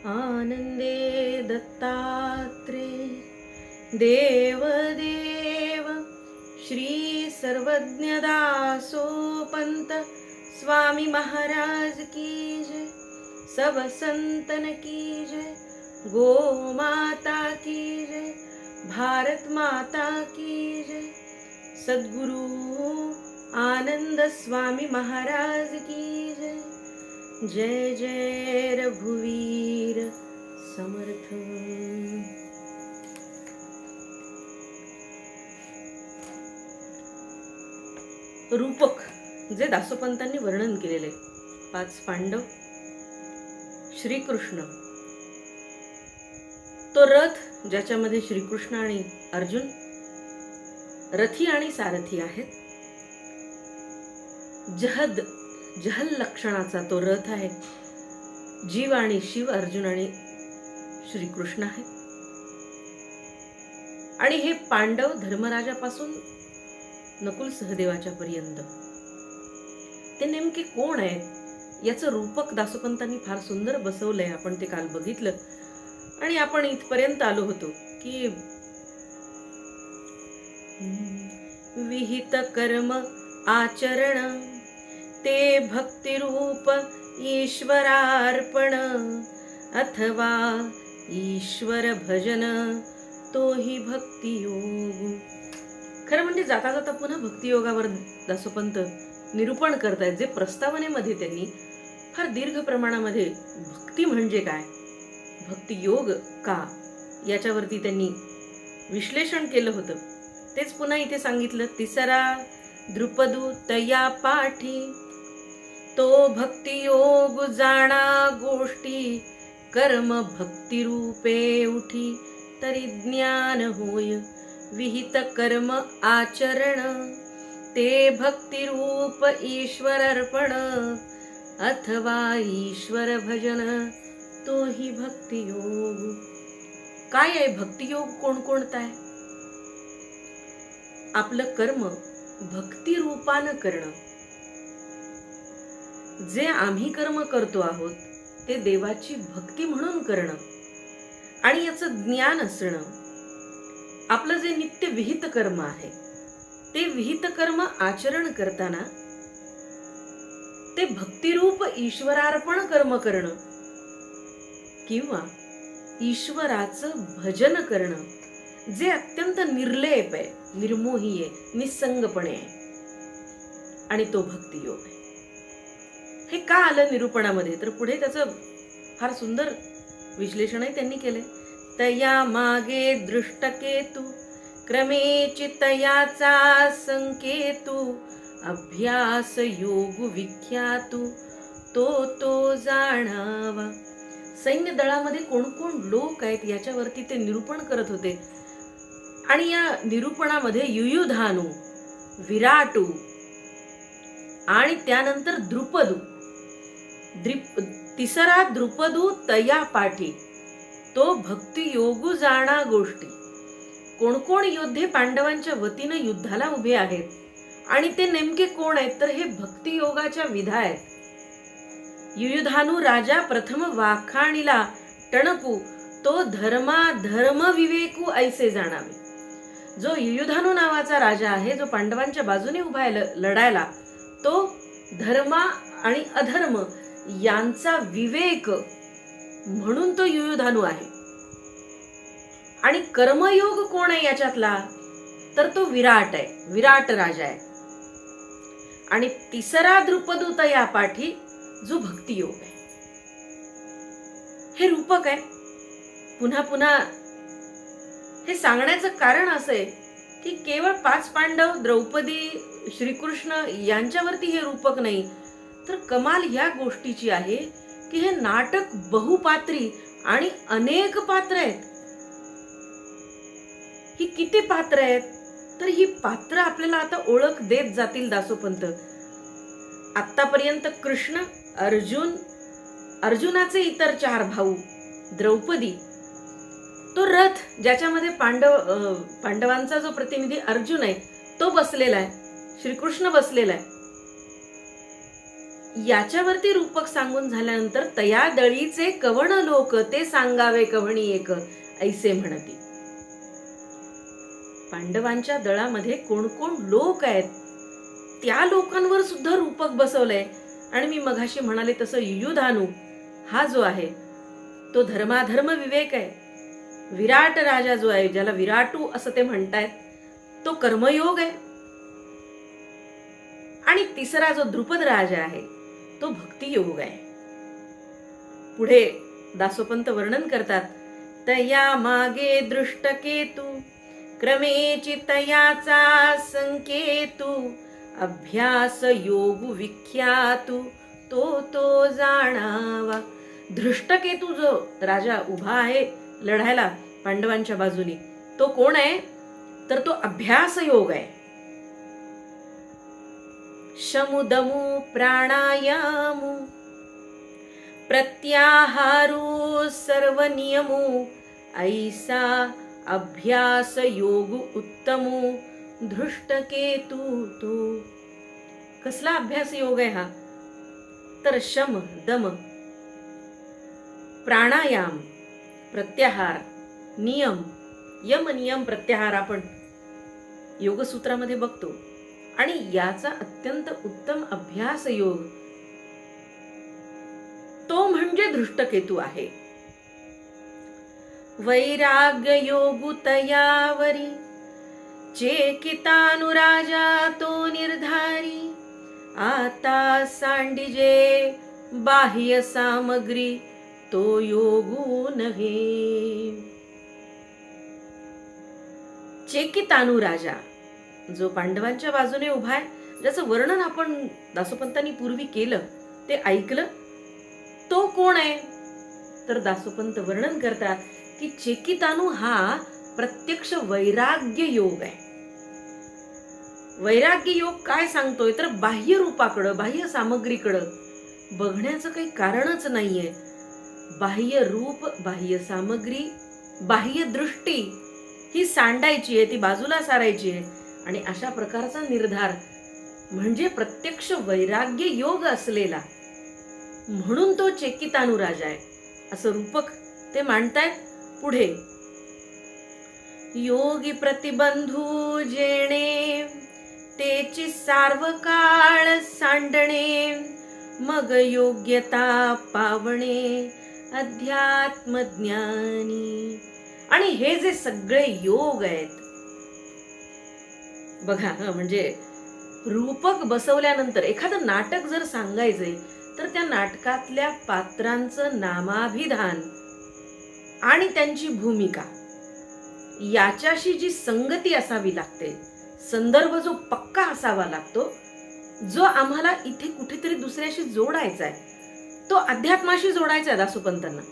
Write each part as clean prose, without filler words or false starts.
आनंदे दत्तात्रे देवदेव श्री सर्वज्ञदासोपंत स्वामी महाराज की जय। सब संतन की जय। गो माता की जय। भारत माता की जय। सद्गुरु आनंद स्वामी महाराज की जय। जय जय रघुवीर समर्थ। रूपक जे दासोपंतांनी वर्णन केलेले 5 पांडव, श्रीकृष्ण, तो रथ ज्याच्यामध्ये श्रीकृष्ण आणि अर्जुन रथी आणि सारथी आहेत, जहल लक्षणाचा तो रथ आहे, जीव आणि शिव अर्जुन आणि श्रीकृष्ण आहे, आणि हे पांडव धर्मराजापासून नकुल सहदेवाच्या पर्यंत ते नेमके कोण आहेत याचं रूपक दासोपंतांनी फार सुंदर बसवलंय. आपण ते काल बघितलं आणि आपण इथपर्यंत आलो होतो की विहित कर्म आचरण ते भक्ती रूप ईश्वरार्पण अथवा ईश्वर भजन तोही भक्ती योग. खरं म्हणजे जाता जाता पुन्हा भक्तियोगावर दासोपंत निरूपण करतायत, जे प्रस्तावनेमध्ये त्यांनी फार दीर्घ प्रमाणामध्ये भक्ती म्हणजे काय, भक्तियोग का याच्यावरती त्यांनी विश्लेषण केलं होतं. तेच पुन्हा इथे सांगितलं. तिसरा द्रुपदू तया पाठी तो भक्तियोग जाणा गोष्टी कर्म भक्ती रूपे उठी तरी ज्ञान होय. विहित कर्म आचरण ते भक्ती रूप ईश्वर अर्पण अथवा ईश्वर भजन तोही भक्ती योग. काय आहे भक्तियोग? कोणकोणता आहे? आपलं कर्म भक्ती रूपानं करणं. जे आम्ही कर्म करतो आहोत ते देवाची भक्ती म्हणून करणं आणि याचं ज्ञान असणं. आपलं जे नित्य विहित कर्म आहे ते विहित कर्म आचरण करताना ते भक्तिरूप ईश्वरार्पण कर्म करणं किंवा ईश्वराचं भजन करणं, जे अत्यंत निर्लेप आहे, निर्मोही आहे, निसंगपणे आहे, आणि तो भक्तियोग आहे. हे का आलं निरूपणामध्ये? तर पुढे त्याचं फार सुंदर विश्लेषणही त्यांनी केले. तया मागे दृष्टकेतू क्रमे चितयाचा संकेतू अभ्यास योग विख्यातू तो जाणावा. सैन्य दळामध्ये कोण कोण लोक आहेत याच्यावरती ते निरूपण करत होते, आणि या निरूपणामध्ये युयुधानू, विराटू आणि त्यानंतर द्रुपदू, तिसरा द्रुपदू तया पाठी तो भक्ती योगू जाणा गोष्टी. कोण कोण योद्धे पांडवांच्या वतीनं युद्धाला उभे आहेत आणि ते नेमके कोण आहेत? तर हे भक्ती योगाच्या विधा आहेत. युयुधानू राजा प्रथम वाखाणीला टणकू तो धर्म विवेकू ऐसे जाणावे. जो युयुधानू नावाचा राजा आहे, जो पांडवांच्या बाजूने उभा आहे लढायला, तो धर्म आणि अधर्म यांचा विवेक म्हणून तो युयुधानू आहे. आणि कर्मयोग कोण आहे याच्यातला? तर तो विराट आहे, विराट राजा आहे. आणि तिसरा द्रुपदू तया पाठी जो भक्तियोग आहे. हे रूपक आहे. पुन्हा पुन्हा हे सांगण्याचं कारण असं आहे की केवळ 5 पांडव, द्रौपदी, श्रीकृष्ण यांच्यावरती हे रूपक नाही, तर कमाल ह्या गोष्टीची आहे की हे नाटक बहुपात्री आणि अनेक पात्र आहेत. ही किती पात्र आहेत? तर ही पात्र आपल्याला आता ओळख देत जातील दासोपंत. आतापर्यंत कृष्ण, अर्जुन, अर्जुनाचे इतर 4 भाऊ, द्रौपदी, तो रथ ज्याच्यामध्ये पांडवांचा जो प्रतिनिधी अर्जुन आहे तो बसलेला आहे, श्रीकृष्ण बसलेला आहे, याच्यावरती रूपक सांगून झाल्यानंतर तया दळीचे कवण लोक ते सांगावे कवणी एक ऐसे म्हणती. पांडवांच्या दळामध्ये कोण कोण लोक आहेत त्या लोकांवर सुद्धा रूपक बसवलंय. आणि मी मघाशी म्हणाले तसं युयुधानू हा जो आहे तो धर्माधर्म विवेक आहे. विराट राजा जो आहे ज्याला विराटू असं ते म्हणतायत तो कर्मयोग आहे. आणि तिसरा जो द्रुपद राजा आहे तो भक्तियोग आहे. पुढे दासोपंत वर्णन करतात. तया मागे दृष्टकेतू क्रमेची तयाचा संकेतू अभ्यास योग विख्यातू तो तो जाणावा. धृष्टकेतू जो राजा उभा आहे लढायला पांडवांच्या बाजूनी तो कोण आहे तर तो अभ्यास योग आहे. शमुदमू प्राणायामू प्रत्याहारू सर्व नियमू ऐसा अभ्यास योग उत्तमू धृष्टकेतू तो. कसला अभ्यास योग आहे हा तर शम दम प्राणायाम प्रत्याहार नियम यम नियम प्रत्याहार आपण योगसूत्रामध्ये बघतो. आणि याचा अत्यंत उत्तम अभ्यास योग तो म्हणजे धृष्टकेतू आहे. वैराग्य योगु तयावरी चेकितानुराजा तो निर्धारी आता सांडिजे बाह्य सामग्री तो योगू नव्हे. चेकितानुराजा जो पांडवांच्या बाजूने उभा आहे ज्याचं वर्णन आपण दासोपंतांनी पूर्वी केलं ते ऐकलं तो कोण आहे तर दासोपंत वर्णन करतात की चेकितानु हा प्रत्यक्ष वैराग्य योग आहे. वैराग्य योग काय सांगतोय तर बाह्य रूपाकडं बाह्य सामग्रीकडं बघण्याचं काही कारणच नाहीये. बाह्य रूप बाह्य सामग्री बाह्य दृष्टी ही सांडायची आहे ती बाजूला सारायची आहे. आणि अशा प्रकारचा निर्धार म्हणजे प्रत्यक्ष वैराग्य योग असलेला म्हणून तो चेकितानुराजा आहे असं रूपक ते मांडतायत. पुढे योगी प्रतिबंधू जेणे तेची सार्वकाळ सांडणे मग योग्यता पावणे अध्यात्मज्ञानी. आणि हे जे सगळे योग आहेत बघा म्हणजे रूपक बसवल्यानंतर एखादं नाटक जर सांगायचंय तर त्या नाटकातल्या पात्रांचं नामाभिधान आणि त्यांची भूमिका याच्याशी जी संगती असावी लागते संदर्भ जो पक्का असावा लागतो जो आम्हाला इथे कुठेतरी दुसऱ्याशी जोडायचा आहे तो अध्यात्माशी जोडायचा आहे दासोपंतांना.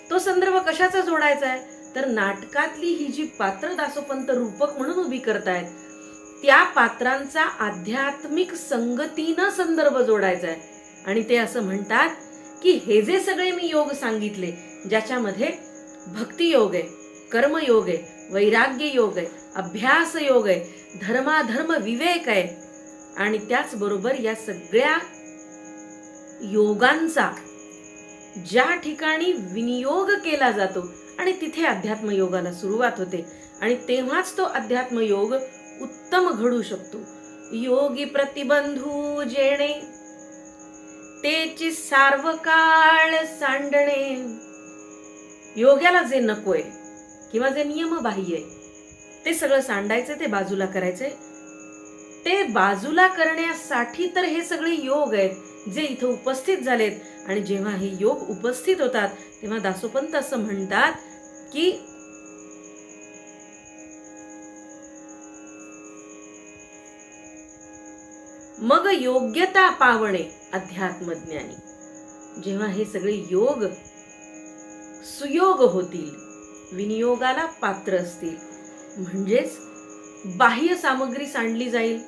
तो संदर्भ कशाचा जोडायचा आहे तर नाटकातली ही जी पात्र दासोपंत रूपक म्हणून उभी करतायत त्या पात्रांचा आध्यात्मिक संगतीनं संदर्भ जोडायचा आहे. आणि ते असं म्हणतात की हे जे सगळे मी योग सांगितले ज्याच्यामध्ये भक्ती योग आहे कर्मयोग आहे वैराग्य योग आहे अभ्यास योग आहे धर्माधर्म विवेक आहे आणि त्याचबरोबर या सगळ्या योगांचा ज्या ठिकाणी विनियोग केला जातो आणि तिथे अध्यात्म योगाला सुरुवात होते आणि तेव्हाच तो अध्यात्म योग उत्तम घडू शकतो. योगी प्रतिबंधू जेणे तेची सार्वकाळ सांडणे. योग्याला जे नकोय किंवा जे नियमबाह्य आहे ते सगळं सांडायचं ते बाजूला करायचंय. ते बाजूला करण्यासाठी तर हे सगळे योग आहेत जे इथं उपस्थित झालेत. आणि जेव्हा हे योग उपस्थित होतात तेव्हा दासोपंत असं म्हणतात की मग योग्यता पावणे अध्यात्मज्ञानी. जेव्हा हे सगळे योग सुयोग होतील विनियोगाला पात्र असतील म्हणजेच बाह्य सामग्री सांडली जाईल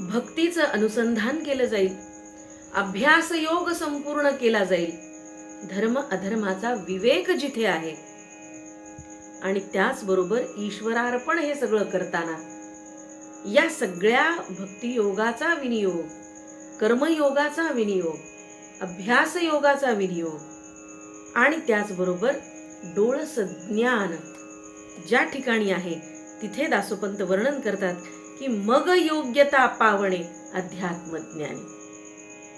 भक्तीचं अनुसंधान केलं जाईल अभ्यास योग संपूर्ण केला जाईल धर्म अधर्माचा विवेक जिथे आहे आणि त्याचबरोबर ईश्वरार्पण हे सगळं करताना या सगळ्या भक्ती योगाचा विनियोग कर्मयोगाचा विनियोग, अभ्यास योगाचा विनियोग आणि त्याचबरोबर डोळस ज्ञान ज्या ठिकाणी आहे तिथे दासोपंत वर्णन करतात की मग योग्यता पावणे अध्यात्मज्ञानी.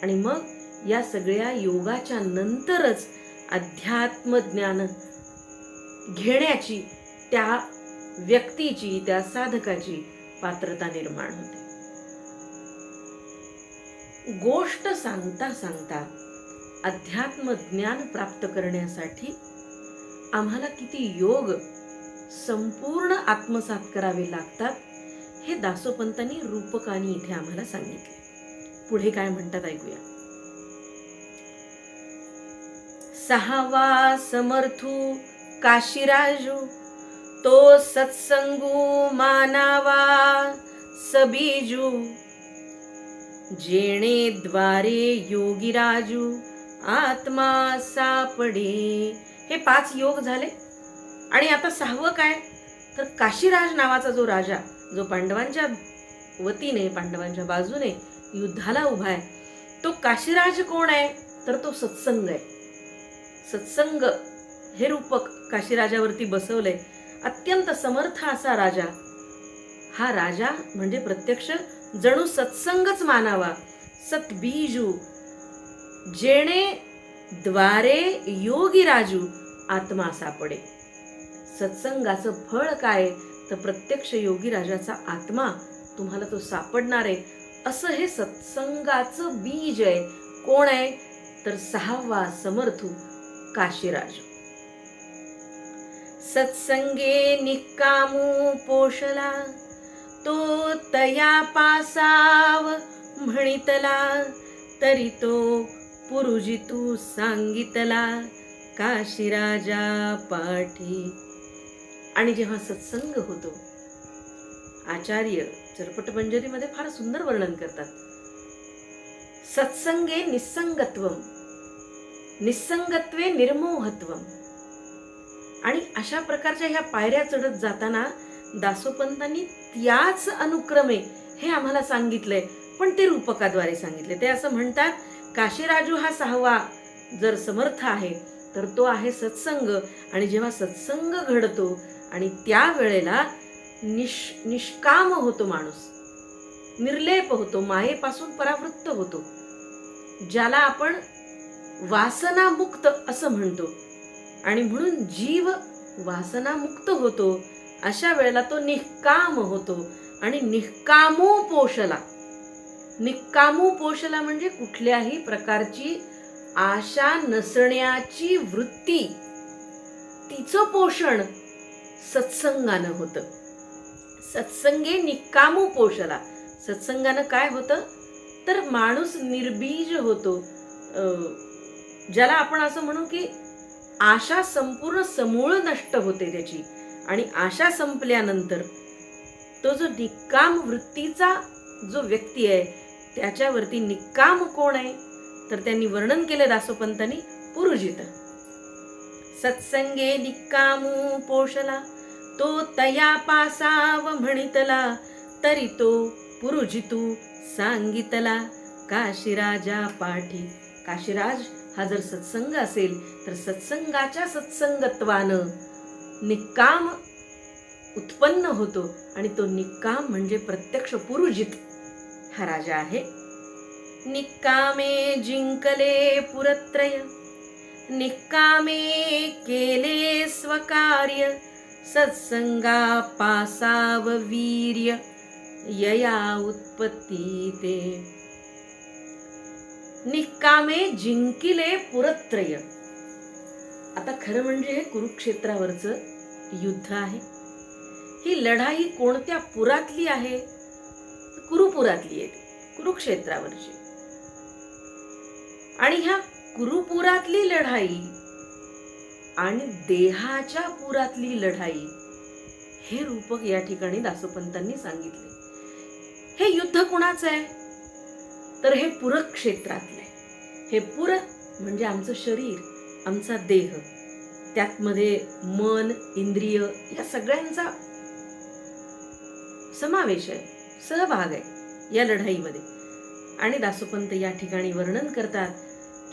आणि मग या सगळ्या योगाच्या नंतरच अध्यात्मज्ञान घेण्याची त्या व्यक्तीची, त्या साधकाची पात्रता निर्माण होते. गोष्ट सांगता सांगता अध्यात्म ज्ञान प्राप्त करण्यासाठी आम्हाला किती योग संपूर्ण आत्मसात करावे लागतात हे दासोपंतांनी रूपकानी इथे आम्हाला सांगितले. पुढे काय म्हणतात ऐकूया. सहावा समर्थू काशीराजू तो सत्संगू मानावा सबीजू जेणे द्वारे योगीराजू आत्मा सापडे. हे 5 योग झाले. आणि आता 6वं काय तर काशीराज नावाचा जो राजा, जो पांडवांच्या वतीने, पांडवांच्या बाजूने युद्धाला उभा आहे, तो काशीराज कोण आहे तर तो सत्संग आहे. सत्संग हे रूपक काशीराजावरती बसवलंय. अत्यंत समर्थ असा राजा. हा राजा म्हणजे प्रत्यक्ष जणू सत्संगच मानावा. सतबीजू जेणे द्वारे योगी राजू आत्मा सापडे. सत्संगाचं फळ काय तर प्रत्यक्ष योगी राजाचा आत्मा तुम्हाला तो सापडणार आहे. असं हे सत्संगाचं बीज आहे. कोण आहे तर 6वा समर्थू काशीराज. सत्संगे निकामू पोषला तो तया पासाव म्हणितला तरी तो पुरुजितू सांगितला काशीराजा पाठी. आणि जेव्हा सत्संग होतो, आचार्य चरपटमंजरीमध्ये फार सुंदर वर्णन करतात. सत्संगे निसंगत्वम निसंगत्वे निर्मोहत्वम. आणि अशा प्रकारच्या ह्या पायऱ्या चढत जाताना दासोपंतांनी त्याच अनुक्रमे हे आम्हाला सांगितलंय, पण ते रूपकाद्वारे सांगितले. ते असं म्हणतात काशीराजू हा 6वा जर समर्थ आहे तर तो आहे सत्संग. आणि जेव्हा सत्संग घडतो आणि त्यावेळेला निष्काम होतो माणूस, निर्लेप होतो, मायेपासून परावृत्त होतो, ज्याला आपण वासनामुक्त असं म्हणतो. आणि म्हणून जीव वासनामुक्त होतो. अशा वेळेला तो निष्काम होतो. आणि निष्कामू पोषला. निष्कामू पोषला म्हणजे कुठल्याही प्रकारची आशा नसण्याची वृत्ती, तिचं पोषण सत्संगानं होतं. सत्संगे निकामू पोषला. सत्संगानं काय होतं तर माणूस निर्बीज होतो. ज्याला आपण असं म्हणू की आशा संपूर्ण समूळ नष्ट होते त्याची. आणि आशा संपल्यानंतर तो जो निकाम वृत्तीचा जो व्यक्ती आहे त्याच्यावरती निकाम कोण आहे तर त्यांनी वर्णन केले दासोपंतांनी पुरुजित. सत्संगे निकामू पोषला तो तया पासाव म्हणितला तरी तो पुरुजितू सांगितला काशीराजा पाठी. काशीराज हा जर सत्संग असेल तर सत्संगाच्या सत्संगत्वानं निकाम उत्पन्न होतो. आणि तो निकाम म्हणजे प्रत्यक्ष पुरुजित हा राजा आहे. निकामे जिंकले पुरत्रय निकामे केले स्वकार्य सत्संगा पासाव वीर्य यया उत्पत्ती ते. निकामे जिंकिले पुरत्रय. आता खरं म्हणजे हे कुरुक्षेत्रावरचं युद्ध आहे. ही लढाई कोणत्या पुरातली आहे? कुरुपुरातली आहे, कुरुक्षेत्रावरची. आणि ह्या कुरुपुरातली लढाई आणि देहाच्या पुरातली लढाई हे रूपक या ठिकाणी दासोपंतांनी सांगितले. हे युद्ध कुणाचं आहे तर हे पुरक्षेत्रातलं आहे. हे पुर म्हणजे आमचं शरीर, आमचा देह, त्यातमध्ये मन, इंद्रिय या सगळ्यांचा समावेश आहे, सहभाग आहे या लढाईमध्ये. आणि दासोपंत या ठिकाणी वर्णन करतात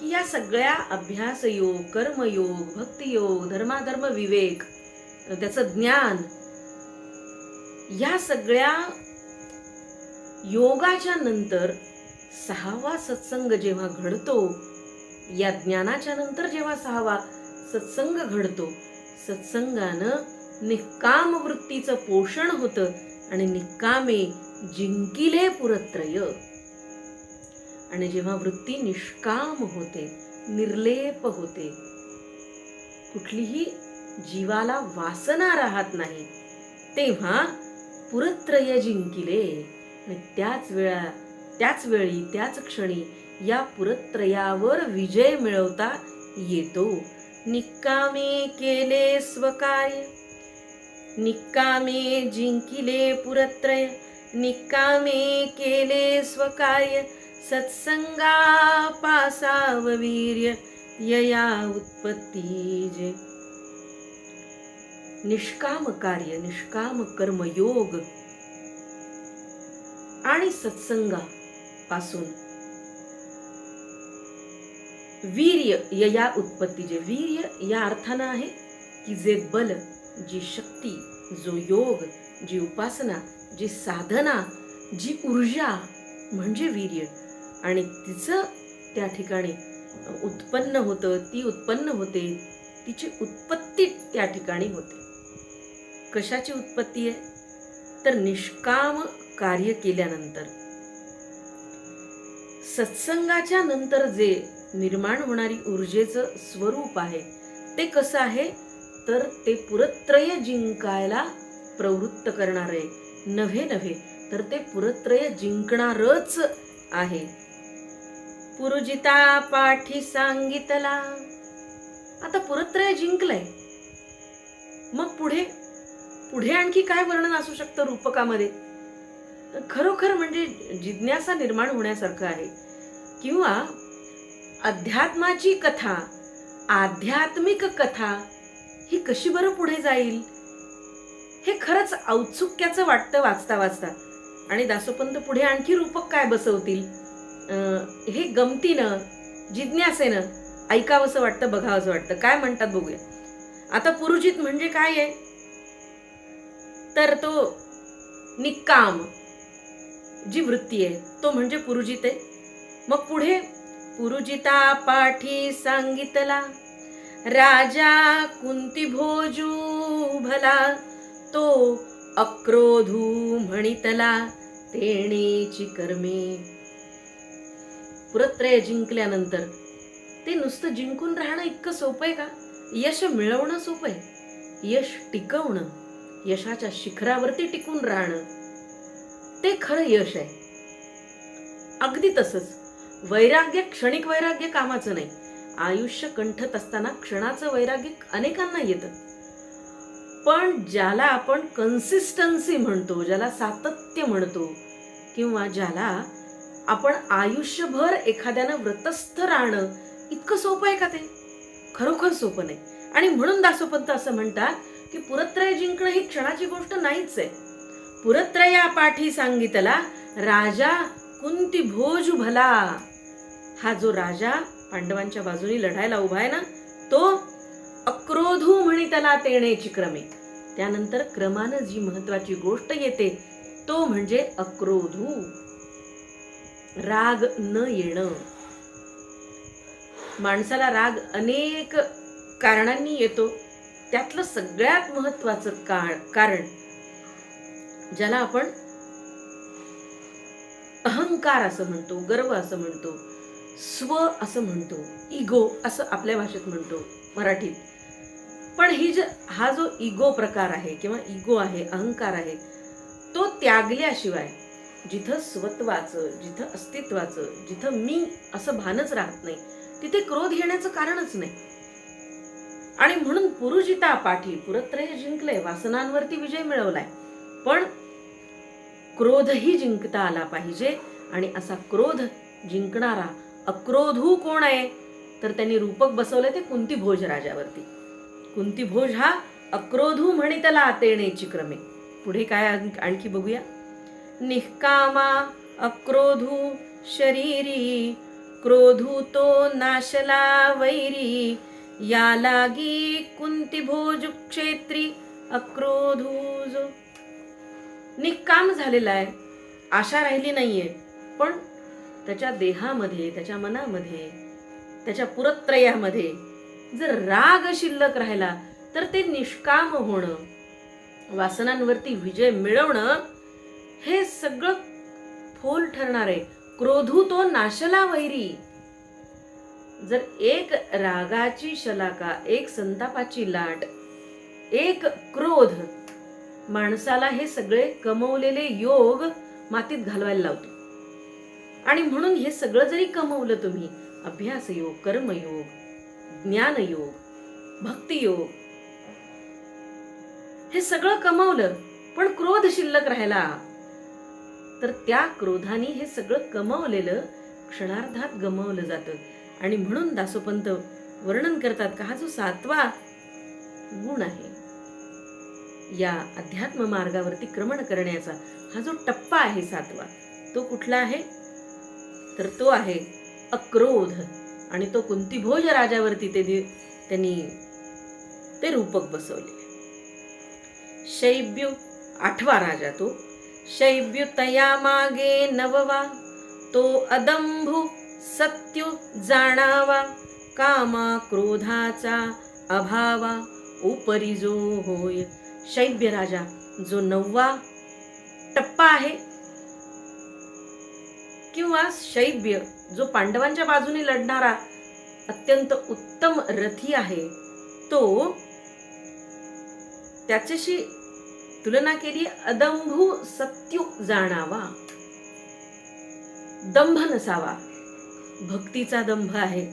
की या सगळ्या अभ्यास योग, कर्मयोग, भक्तियोग, धर्माधर्म विवेक, त्याचं ज्ञान, या सगळ्या योगाच्या नंतर 6वा सत्संग जेव्हा घडतो, या ज्ञानाच्या नंतर जेव्हा 6वा सत्संग घडतो, सत्संगानं निष्काम वृत्तीचं पोषण होतं आणि निष्कामे जिंकिले पुरत्रय. आणि जेव्हा वृत्ती निष्काम होते, निर्लेप होते, कुठलीही जीवाला वासना राहत नाही, तेव्हा पुरत्रय जिंकिले. आणि त्याच वेळी त्याच क्षणी या पुरत्रयावर विजय मिळवता येतो. निकामे केले स्वकार्य, निकामे जिंकिले पुरत्रय, निकामे केले स्वकार्य, सत्संगा पासाव वीर्य यया उत्पत्ती जे. निष्काम कार्य, निष्काम कर्मयोग आणि सत्संगापासून वीर्य यया उत्पत्ती जे. वीर्य या अर्थानं आहे की जे बल, जी शक्ती, जो योग, जी उपासना, जी साधना, जी ऊर्जा म्हणजे वीर्य. आणि तिचं त्या ठिकाणी उत्पन्न होतं, ती उत्पन्न होते, तिची उत्पत्ती त्या ठिकाणी होते. कशाची उत्पत्ती आहे? तर निष्काम कार्य केल्यानंतर, सत्संगाच्या नंतर जे निर्माण होणारी ऊर्जेचं स्वरूप आहे ते कसं आहे? तर ते पुरत्रय जिंकायला प्रवृत्त करणारे नव्हे तर ते पुरत्रय जिंकणारच आहे. पुरुजिता पाठी सांगितला. आता पुरत्रय जिंकलंय, मग पुढे आणखी काय वर्णन असू शकतं रूपकामध्ये? खरोखर म्हणजे जिज्ञासा निर्माण होण्यासारखं आहे. किंवा अध्यात्माची कथा, आध्यात्मिक कथा ही कशी बरं पुढे जाईल, हे खरंच औत्सुक्याचं वाटतं वाचता. आणि दासोपंत पुढे आणखी रूपक काय बसवतील हे गमतीनं, जिज्ञासेनं ऐकावंसं वाटतं, बघावंसं वाटतं. काय म्हणतात बघूया. आता पुरुजित म्हणजे काय आहे? तर तो निकाम जी वृत्ती आहे तो म्हणजे पुरुजित आहे. मग पुढे पुरुजिता पाठी सांगितला, राजा कुंती भोजू भला, तो अक्रोधू म्हणितला तेणेची कर्मे. पुरत्रय जिंकल्यानंतर ते नुसतं जिंकून राहणं इतकं सोपं आहे का? यश मिळवणं सोपं आहे, यश टिकवणं, यशाच्या शिखरावरती टिकून राहणं ते खरं यश आहे. अगदी तसंच वैराग्य, क्षणिक वैराग्य कामाचं नाही. आयुष्य कंठत असताना क्षणाचं वैराग्य अनेकांना येतं, पण ज्याला आपण कन्सिस्टन्सी म्हणतो, ज्याला सातत्य म्हणतो, किंवा ज्याला आपण आयुष्यभर एखाद्यानं व्रतस्थ राहणं इतकं सोपं आहे का? ते खरोखर सोपं नाही. आणि म्हणून दासोपंत असं म्हणतात की पुरत्रय जिंकणं ही क्षणाची गोष्ट नाहीच आहे. पुरत्रया पाठी सांगितला, राजा कुंती भोजू भला. हा जो राजा पांडवांच्या बाजूने लढायला उभा आहे ना, तो अक्रोधू म्हणितला तेणेची क्रमे. त्यानंतर क्रमानं जी महत्वाची गोष्ट येते तो म्हणजे अक्रोधू, राग न येणं. माणसाला राग अनेक कारणांनी येतो, त्यातलं सगळ्यात महत्वाचं कारण, ज्याला आपण अहंकार असं म्हणतो, गर्व असं म्हणतो, स्व असं म्हणतो, इगो असं आपल्या भाषेत म्हणतो मराठीत. पण हा जो इगो प्रकार आहे किंवा इगो आहे, अहंकार आहे, तो त्यागल्याशिवाय जिथं स्वत्वाचं, जिथं अस्तित्वाचं, जिथं मी असं भानच राहत नाही, तिथे क्रोध येण्याचं कारणच नाही. आणि म्हणून पुरुजिता पाठी, पुरत्रय जिंकलंय, वासनांवरती विजय मिळवलाय, पण क्रोधही जिंकता आला पाहिजे. आणि असा क्रोध जिंकणारा अक्रोधू कोण आहे? तर त्यांनी रूपक बसवलंय ते कुंती भोज राजावरती. कुंती भोज हा अक्रोधू म्हणितला तेणेची क्रमे. पुढे काय आणखी बघूया. निष्कामा अक्रोधू शरीरी क्रोधूतो नाशला वैरी या लागी कुंती भोज क्षेत्री अक्रोधूज. निकाम झालेला आहे, आशा राहिली नाहीये, पण त्याच्या देहामध्ये, त्याच्या मनामध्ये, त्याच्या पुरत्रयामध्ये जर राग शिल्लक राहिला तर ते निष्काम होणं, वासनांवरती विजय मिळवणं हे सगळं फोल ठरणार आहे. क्रोधू तो नाशला वैरी. जर एक रागाची शलाका, एक संतापाची लाट, एक क्रोध माणसाला हे सगळे कमवलेले योग मातीत घालवायला लावतो. आणि म्हणून हे सगळं जरी कमवलं तुम्ही, अभ्यास योग, कर्मयोग, ज्ञानयोग, भक्तियोग, हे सगळं कमवलं, पण क्रोध शिल्लक राहिला तर त्या क्रोधाने हे सगळं कमवलेलं क्षणार्धात गमावलं जातं. आणि म्हणून दासोपंत वर्णन करतात का हा जो 7वा गुण आहे, या अध्यात्म मार्गावरती क्रमण करण्याचा हा जो टप्पा आहे 7वा, तो कुठला आहे? तर तो आहे अक्रोध. आणि तो कुंतीभोज राजावरती त्यांनी ते रूपक बसवले. शैब्यू 8वा राजा तो. शैब्यू तया मागे 9वा, तो अदंभू सत्य जाणावा, कामा क्रोधाचा अभावा उपरी जो होय. शैब्य राजा जो 9वा टप्पा आहे, किंवा शैब्य जो पांडवांच्या बाजूने लढणारा अत्यंत उत्तम रथी आहे, तो त्याच्याशी तुलना केली अदंभू सत्यू जाणावा. दंभ नसावा. भक्तीचा दंभ आहे,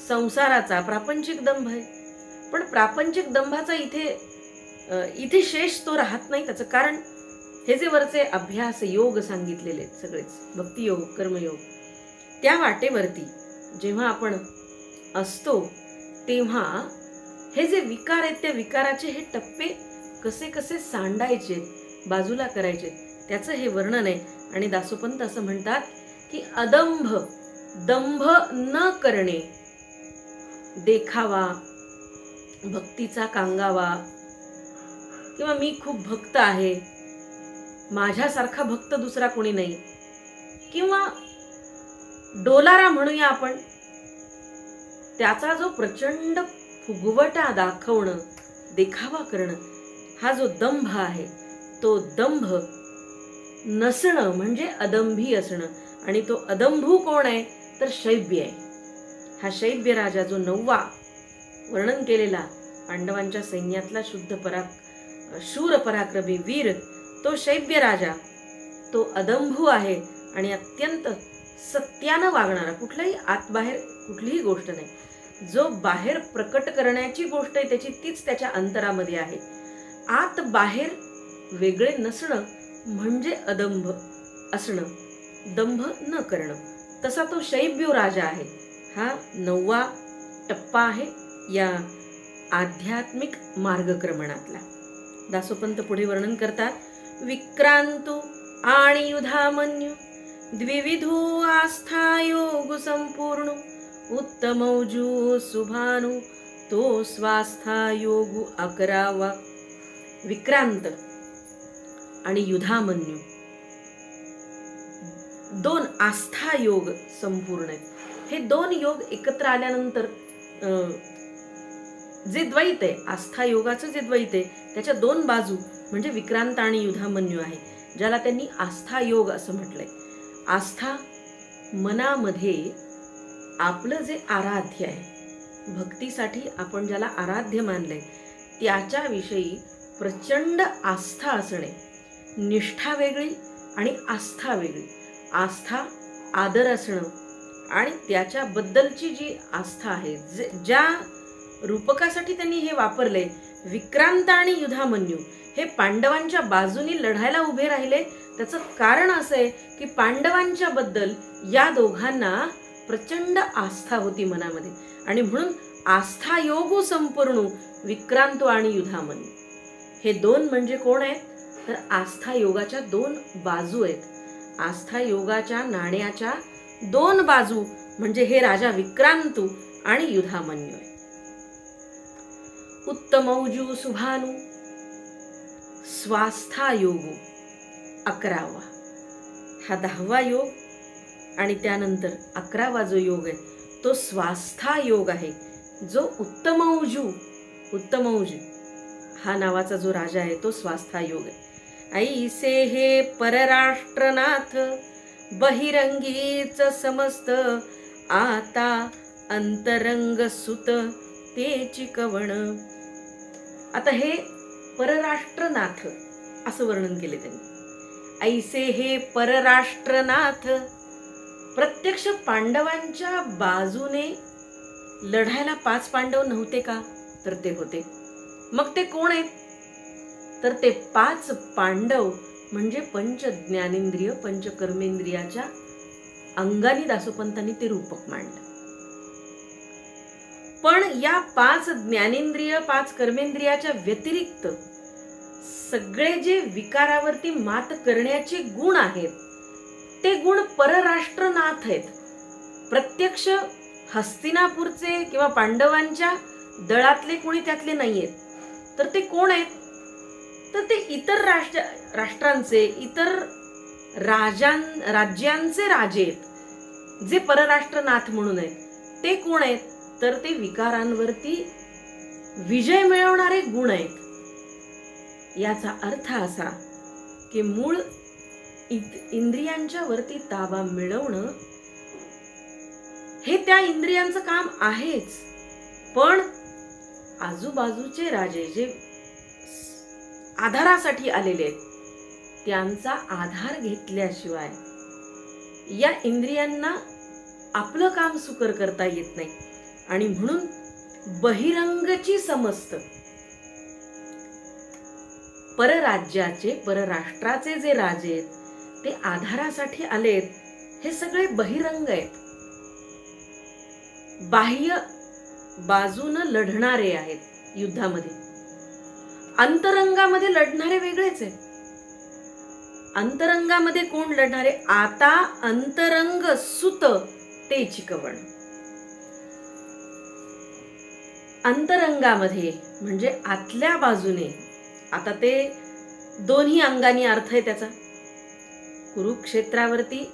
संसाराचा प्रापंचिक दंभ आहे. पण प्रापंचिक दंभाचा इथे शेष तो राहत नाही. त्याचं कारण हे जे वरचे अभ्यास योग सांगितलेले सगळेच, भक्तियोग, कर्मयोग, त्या वाटेवरती जेव्हा आपण असतो तेव्हा हे जे विकार आहेत, त्या विकाराचे हे टप्पे कसे कसे सांडायचे, बाजूला करायचे, त्याचं हे वर्णन आहे. आणि दासोपंत असं म्हणतात की अदंभ, दंभ न करणे, देखावा, भक्तीचा कांगावा, किंवा मी खूप भक्त आहे, माझ्यासारखा भक्त दुसरा कोणी नाही, किंवा डोलारा म्हणूया आपण, त्याचा जो प्रचंड फुगवटा दाखवणं, देखावा करणं, हा जो दंभ आहे, तो दंभ नसणं म्हणजे अदंभी असणं. आणि तो अदंभू कोण आहे? तर शैब्य आहे. हा शैब्य राजा जो 9वा वर्णन केलेला पांडवांच्या सैन्यातला शूर पराक्रमी वीर, तो शैब्य राजा, तो अदंभू आहे आणि अत्यंत सत्यानं वागणारा. कुठल्याही आतबाहेर कुठलीही गोष्ट नाही. जो बाहेर प्रकट करण्याची गोष्ट आहे त्याची तीच त्याच्या अंतरामध्ये आहे. आत बाहेर वेगळे नसणं म्हणजे अदंभ असणं, दंभ न करणं. तसा तो शैब्य राजा आहे. हा 9वा टप्पा आहे या आध्यात्मिक मार्गक्रमणातला. दासोपंत पुढे वर्णन करतात, विक्रांतू आणि युधामन्यू द्विविधू आस्था योग संपूर्ण, उत्तमौजू सुभानु तो स्वास्था योगु 11वा. विक्रांत आणि युधामन्यू 2 आस्था योग संपूर्ण आहेत. हे 2 योग एकत्र आल्यानंतर जे द्वैत आहे, आस्था योगाचं जे द्वैत आहे, त्याच्या 2 बाजू म्हणजे विक्रांत आणि युधामन्यू आहे, ज्याला त्यांनी आस्था योग असं म्हटलंय. आस्था मनामध्ये आपलं जे आराध्य आहे, भक्तीसाठी आपण ज्याला आराध्य मानलंय त्याच्याविषयी प्रचंड आस्था असणे. निष्ठा वेगळी आणि आस्था वेगळी. आस्था आदर असणं आणि त्याच्याबद्दलची जी आस्था आहे, ज्या रूपकासाठी त्यांनी हे वापरले, विक्रांत आणि युधामन्यू हे पांडवांच्या बाजूनी लढायला उभे राहिले. त्याचं कारण असं आहे की पांडवांच्या बद्दल या दोघांना प्रचंड आस्था होती मनामध्ये. आणि म्हणून आस्था योगो संपूर्ण विक्रांत आणि युधामन्यू हे 2 म्हणजे कोण आहेत? तर आस्था योगाच्या 2 बाजू आहेत. आस्था योगाच्या नाण्याच्या दोन बाजू म्हणजे हे राजा विक्रांतू आणि युधामन्यू आहे. उत्तमौजू सुभानू स्वास्था योगू 11वा, हा 10वा योग आणि त्यानंतर 11वा जो योग आहे तो स्वास्था योग आहे. जो उत्तमौजू हा नावाचा जो राजा आहे तो स्वास्था योग आहे. ऐसे हे परराष्ट्रनाथ बहिरंगीच समस्त आता अंतरंग सुत तेची कवण. आता हे परराष्ट्रनाथ असं वर्णन केले त्यांनी. ऐसे हे परराष्ट्रनाथ, प्रत्यक्ष पांडवांच्या बाजूने लढायला 5 पांडव नव्हते का? तर ते होते. मग ते कोण आहेत? तर ते 5 पांडव म्हणजे पंच ज्ञानेंद्रिय पंच कर्मेंद्रियाच्या अंगानी दासोपंतांनी ते रूपक मांडलं. पण या 5 ज्ञानेंद्रिय 5 कर्मेंद्रियाच्या व्यतिरिक्त सगळे जे विकारावरती मात करण्याचे गुण आहेत ते गुण परराष्ट्रनाथ आहेत. प्रत्यक्ष हस्तिनापूरचे किंवा पांडवांच्या दळातले कोणी त्यातले नाहीयेत. तर ते कोण आहेत? तर ते इतर राष्ट्रांचे इतर राज्यांचे राजे आहेत जे परराष्ट्रनाथ म्हणून आहेत. ते कोण आहेत? तर ते विकारांवरती विजय मिळवणारे गुण आहेत. याचा अर्थ असा की मूळ इंद्रियांच्या वरती ताबा मिळवणं हे त्या इंद्रियांचं काम आहेच. पण आजूबाजूचे राजे जे आधारासाठी आलेले आहेत त्यांचा आधार घेतल्याशिवाय या इंद्रियांना आपलं काम सुकर करता येत नाही. आणि म्हणून बहिरंगची समस्त परराज्याचे परराष्ट्राचे जे राजे आहेत ते आधारासाठी आलेत. हे सगळे बहिरंग आहेत, बाह्य बाजूनं लढणारे आहेत युद्धामध्ये. अंतरंगामध्ये लढणारे वेगळेच आहेत. अंतरंगामध्ये कोण लढणारे? आता अंतरंग सुत तेची कवण. अंतरंगामध्ये म्हणजे आतल्या बाजूने. आता ते दोन्ही अंगानी अर्थ आहे त्याचा. कुरुक्षेत्रावरती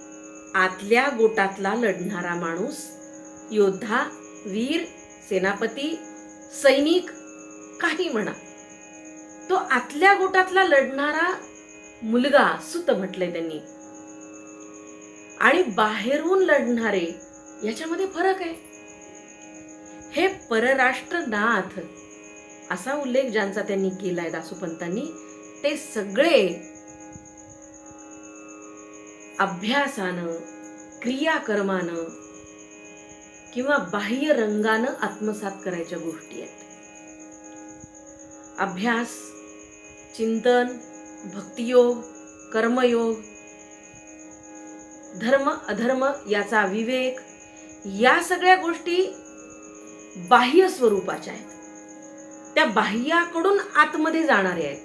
आतल्या गोटातला लढणारा माणूस, योद्धा, वीर, सेनापती, सैनिक, काही म्हणा, तो आतल्या गोटातला लढणारा मुलगा सुत म्हटलंय त्यांनी. आणि बाहेरून लढणारे याच्यामध्ये फरक आहे. हे परराष्ट्रनाथ असा उल्लेख ज्यांचा त्यांनी केलाय दासोपंतांनी, ते सगळे अभ्यासानं, क्रियाकर्मानं किंवा बाह्य रंगानं आत्मसात करायच्या गोष्टी आहेत. अभ्यास, चिंतन, भक्तियोग, कर्मयोग, धर्म अधर्म याचा विवेक, या सगळ्या गोष्टी बाह्य स्वरूपाच्या आहेत. त्या बाह्याकडून आतमध्ये जाणारे आहेत.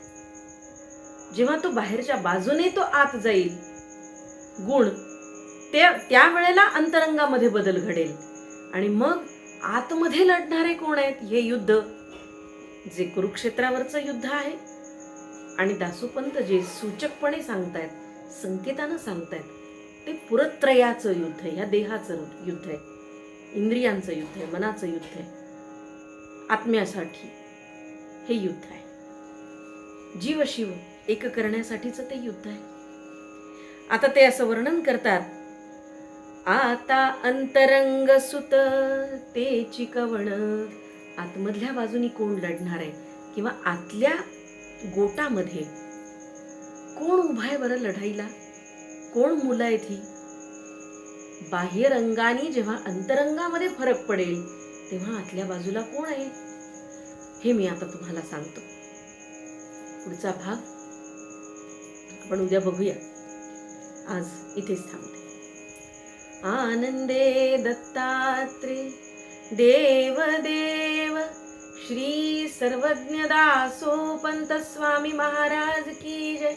जेव्हा तो बाहेरच्या बाजूने तो आत जाईल गुण, त्या वेळेला अंतरंगामध्ये बदल घडेल. आणि मग आतमध्ये लढणारे कोण आहेत? हे युद्ध जे कुरुक्षेत्रावरचं युद्ध आहे आणि दासोपंत जे सूचकपणे सांगतायत, संकेतानं सांगतायत, ते पुरत्रयाचं युद्ध आहे. ह्या देहाचं युद्ध आहे, इंद्रियांचं युद्ध आहे, मनाचं युद्ध आहे, आत्म्यासाठी हे युद्ध आहे. जीव शिव एक करण्यासाठीचं ते युद्ध आहे. आता ते असं वर्णन करतात, आता अंतरंग सुत तेची कवण. आतमधल्या बाजूनी कोण लढणार आहे किंवा आतल्या गोटामध्ये कोण उभा आहे बरं लढाईला? कोण मुलं आहेत ही? बाह्य रंगाने जेव्हा अंतरंगामध्ये फरक पडेल तेव्हा आतल्या बाजूला कोण आहे हे मी आता तुम्हाला सांगतो. पुढचा भाग आपण उद्या बघूया. आज इथेच थांबते. आनंदे दत्तात्रेय देव देव श्री सर्वज्ञ दासोपंत स्वामी महाराज की जय.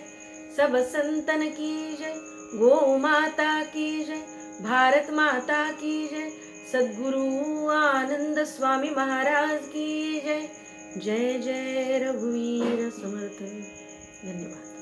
सब संतन की जय. गो माता की जय, भारत माता की जय, सद्गुरु आनंद स्वामी महाराज की जय. जय जय रघुवीर समर्थ. धन्यवाद.